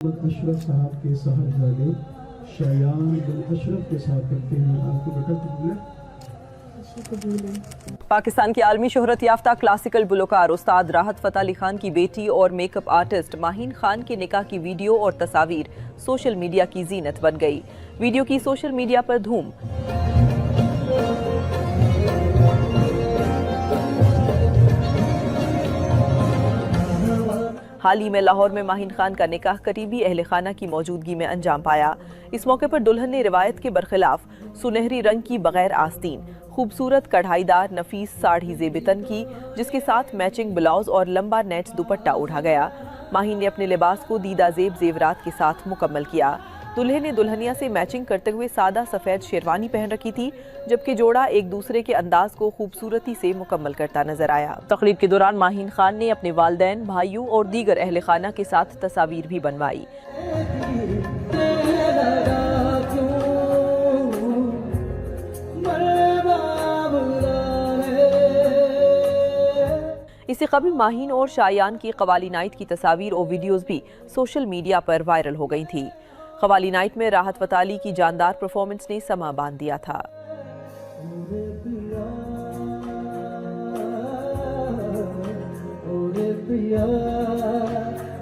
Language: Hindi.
अशरफ साहब के साहबजादे शायान बिन अशरफ के साथ करते हैं। आपको बेटा कबूल है। पाकिस्तान की आलमी शोहरत याफ्ता क्लासिकल गुलकार उस्ताद राहत फ़तेह अली खान की बेटी और मेकअप आर्टिस्ट माहीन खान के निकाह की वीडियो और तस्वीर सोशल मीडिया की जीनत बन गई। वीडियो की सोशल मीडिया पर धूम। हाल ही में लाहौर में माहीन खान का निकाह करीबी अहले खाना की मौजूदगी में अंजाम पाया। इस मौके पर दुल्हन ने रिवायत के बरखिलाफ सुनहरी रंग की बगैर आस्तीन खूबसूरत कढ़ाईदार नफीस साड़ी ज़ेबितन की, जिसके साथ मैचिंग ब्लाउज और लंबा नेट दुपट्टा ओढ़ा गया। माहीन ने अपने लिबास को दीदा जेब जेवरात के साथ मुकम्मल किया। दूल्हे ने दुल्हनिया से मैचिंग करते हुए सादा सफ़ेद शेरवानी पहन रखी थी, जबकि जोड़ा एक दूसरे के अंदाज को खूबसूरती से मुकम्मल करता नजर आया। तकरीब के दौरान माहीन खान ने अपने वालिदैन, भाइयों और दीगर अहले खाना के साथ तस्वीर भी बनवाई। इससे कबल माहीन और शायान की कवाली नाइट की तस्वीर और वीडियोस भी सोशल मीडिया पर वायरल हो गई थी। कवाली नाइट में राहत फ़तेह अली की जानदार परफॉर्मेंस ने समा बांध दिया था।